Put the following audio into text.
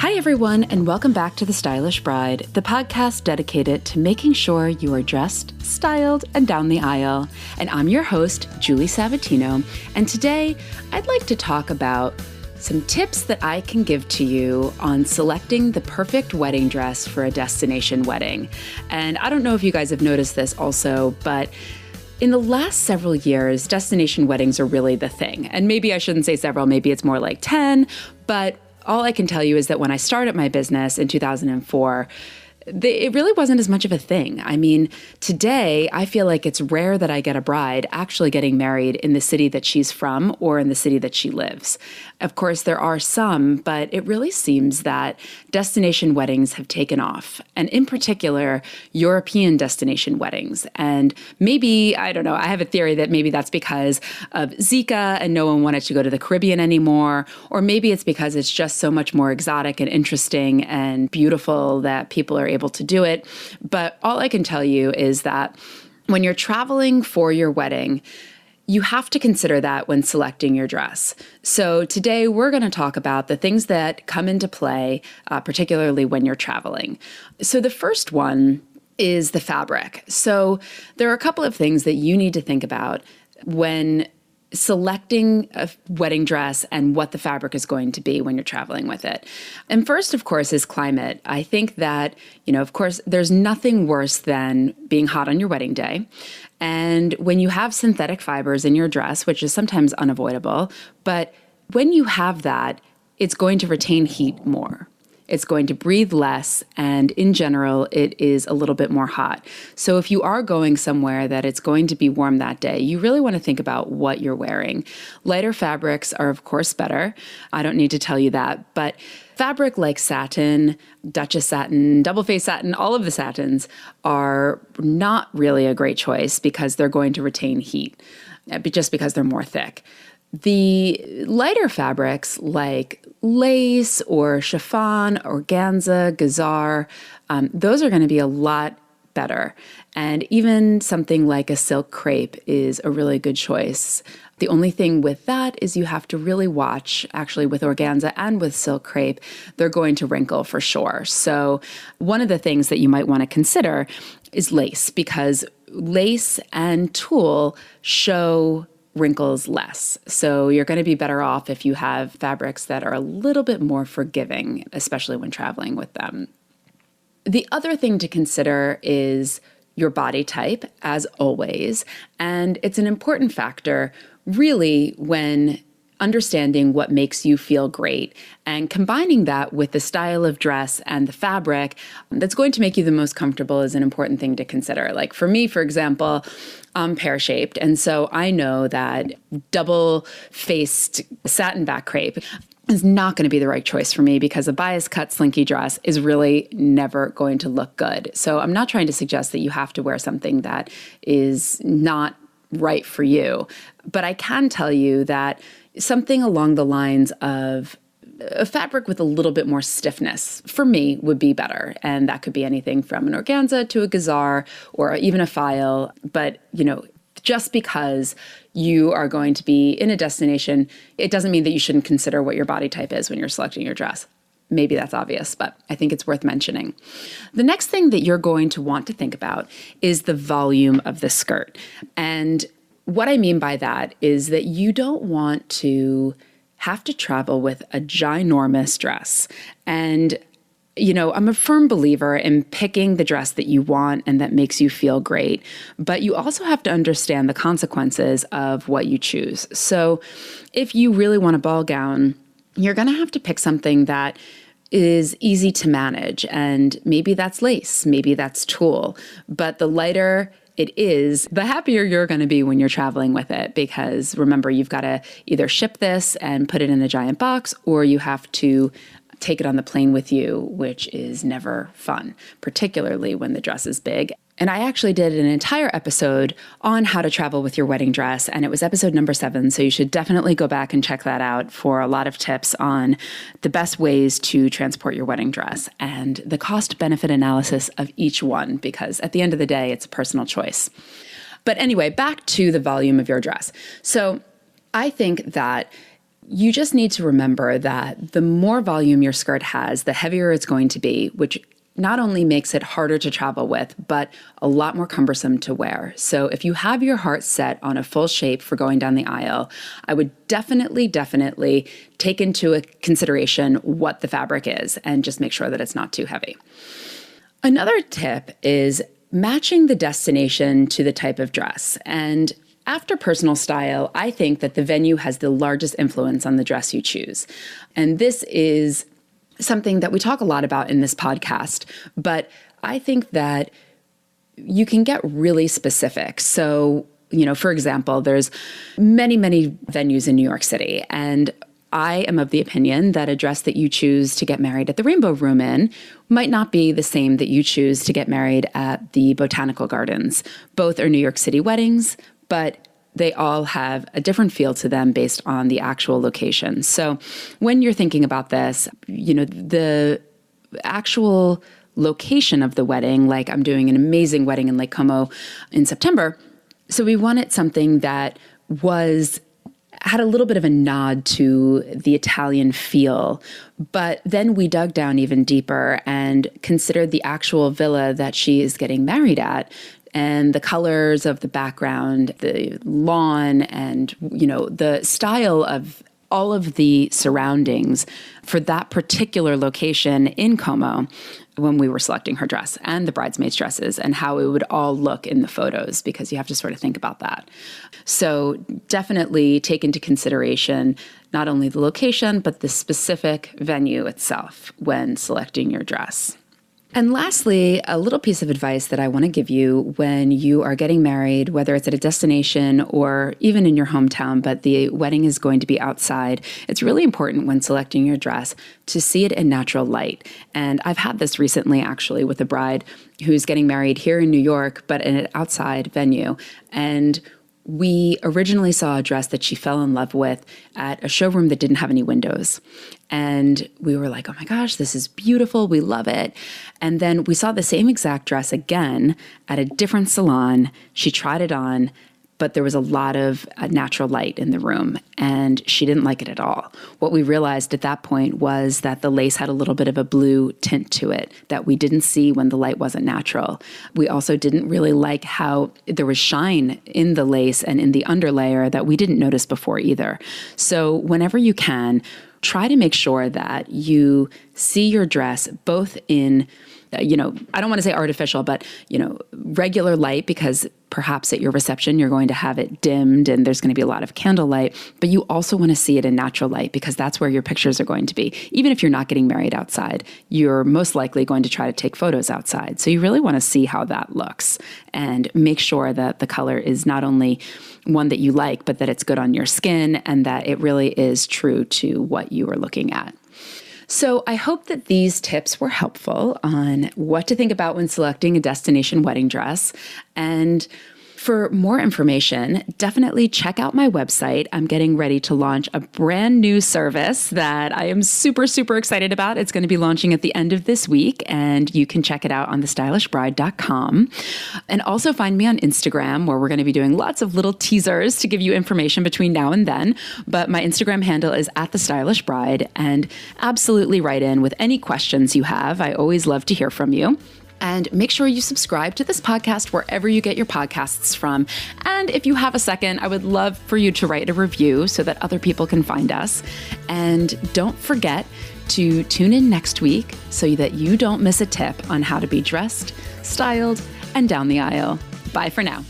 Hi, everyone, and welcome back to The Stylish Bride, the podcast dedicated to making sure you are dressed, styled, and down the aisle. And I'm your host, Julie Sabatino, and today I'd like to talk about some tips that I can give to you on selecting the perfect wedding dress for a destination wedding. And I don't know if you guys have noticed this also, but in the last several years, destination weddings are really the thing. And maybe I shouldn't say several, maybe it's more like 10, but all I can tell you is that when I started my business in 2004, it really wasn't as much of a thing. I mean, today, I feel like it's rare that I get a bride actually getting married in the city that she's from or in the city that she lives. Of course, there are some, but it really seems that destination weddings have taken off, and in particular, European destination weddings. And maybe, I don't know, I have a theory that maybe that's because of Zika and no one wanted to go to the Caribbean anymore, or maybe it's because it's just so much more exotic and interesting and beautiful that people are able to do it. But all I can tell you is that when you're traveling for your wedding, you have to consider that when selecting your dress. So today we're going to talk about the things that come into play, particularly when you're traveling. So the first one is the fabric. So there are a couple of things that you need to think about when selecting a wedding dress and what the fabric is going to be when you're traveling with it. And first, of course, is climate. I think that, of course, there's nothing worse than being hot on your wedding day. And when you have synthetic fibers in your dress, which is sometimes unavoidable, but when you have that, it's going to retain heat more. It's going to breathe less, and in general, it is a little bit more hot. So if you are going somewhere that it's going to be warm that day, you really want to think about what you're wearing. Lighter fabrics are, of course, better. I don't need to tell you that, but fabric like satin, Duchess satin, double-faced satin, all of the satins are not really a great choice because they're going to retain heat, just because they're more thick. The lighter fabrics like lace or chiffon, organza, gazar, those are going to be a lot better. And even something like a silk crepe is a really good choice. The only thing with that is you have to really watch, actually with organza and with silk crepe, they're going to wrinkle for sure. So one of the things that you might want to consider is lace, because lace and tulle show wrinkles less. So you're going to be better off if you have fabrics that are a little bit more forgiving, especially when traveling with them. The other thing to consider is your body type, as always, and it's an important factor really when understanding what makes you feel great and combining that with the style of dress and the fabric that's going to make you the most comfortable is an important thing to consider. Like for me, for example, I'm pear-shaped, and so I know that double-faced satin back crepe is not going to be the right choice for me because a bias cut slinky dress is really never going to look good. So I'm not trying to suggest that you have to wear something that is not right for you, but I can tell you that something along the lines of a fabric with a little bit more stiffness for me would be better. And that could be anything from an organza to a gazar or even a file. But, just because you are going to be in a destination, it doesn't mean that you shouldn't consider what your body type is when you're selecting your dress. Maybe that's obvious, but I think it's worth mentioning. The next thing that you're going to want to think about is the volume of the skirt. And what I mean by that is that you don't want to have to travel with a ginormous dress. And, I'm a firm believer in picking the dress that you want and that makes you feel great. But you also have to understand the consequences of what you choose. So if you really want a ball gown, you're going to have to pick something that is easy to manage. And maybe that's lace, maybe that's tulle. But the lighter it is, the happier you're going to be when you're traveling with it. Because remember, you've got to either ship this and put it in a giant box, or you have to take it on the plane with you, which is never fun, particularly when the dress is big. And I actually did an entire episode on how to travel with your wedding dress, and it was episode number 7, so you should definitely go back and check that out for a lot of tips on the best ways to transport your wedding dress and the cost-benefit analysis of each one, because at the end of the day, it's a personal choice. But anyway, back to the volume of your dress. So I think that you just need to remember that the more volume your skirt has, the heavier it's going to be, which not only makes it harder to travel with, but a lot more cumbersome to wear. So if you have your heart set on a full shape for going down the aisle, I would definitely take into consideration what the fabric is and just make sure that it's not too heavy. Another tip is matching the destination to the type of dress. And after personal style, I think that the venue has the largest influence on the dress you choose. And this is something that we talk a lot about in this podcast, but I think that you can get really specific. So, for example, there's many venues in New York City, and I am of the opinion that a dress that you choose to get married at the Rainbow Room in might not be the same that you choose to get married at the Botanical Gardens. Both are New York City weddings, but they all have a different feel to them based on the actual location. So when you're thinking about this, the actual location of the wedding, like I'm doing an amazing wedding in Lake Como in September. So we wanted something that had a little bit of a nod to the Italian feel, but then we dug down even deeper and considered the actual villa that she is getting married at, and the colors of the background, the lawn, and, the style of all of the surroundings for that particular location in Como when we were selecting her dress and the bridesmaids' dresses and how it would all look in the photos, because you have to sort of think about that. So definitely take into consideration not only the location, but the specific venue itself when selecting your dress. And lastly, a little piece of advice that I want to give you when you are getting married, whether it's at a destination or even in your hometown, but the wedding is going to be outside, it's really important when selecting your dress to see it in natural light. And I've had this recently, actually, with a bride who's getting married here in New York, but in an outside venue. And we originally saw a dress that she fell in love with at a showroom that didn't have any windows. And we were like, oh my gosh, this is beautiful. We love it. And then we saw the same exact dress again at a different salon. She tried it on, but there was a lot of natural light in the room, and she didn't like it at all. What we realized at that point was that the lace had a little bit of a blue tint to it that we didn't see when the light wasn't natural. We also didn't really like how there was shine in the lace and in the underlayer that we didn't notice before either. So whenever you can, try to make sure that you see your dress both in, I don't want to say artificial, but, regular light, because perhaps at your reception, you're going to have it dimmed and there's going to be a lot of candlelight, but you also want to see it in natural light because that's where your pictures are going to be. Even if you're not getting married outside, you're most likely going to try to take photos outside. So you really want to see how that looks and make sure that the color is not only one that you like, but that it's good on your skin and that it really is true to what you are looking at. So I hope that these tips were helpful on what to think about when selecting a destination wedding dress. And for more information, definitely check out my website. I'm getting ready to launch a brand new service that I am super excited about. It's going to be launching at the end of this week, and you can check it out on thestylishbride.com. And also find me on Instagram, where we're going to be doing lots of little teasers to give you information between now and then. But my Instagram handle is @thestylishbride, and absolutely write in with any questions you have. I always love to hear from you. And make sure you subscribe to this podcast wherever you get your podcasts from. And if you have a second, I would love for you to write a review so that other people can find us. And don't forget to tune in next week so that you don't miss a tip on how to be dressed, styled, and down the aisle. Bye for now.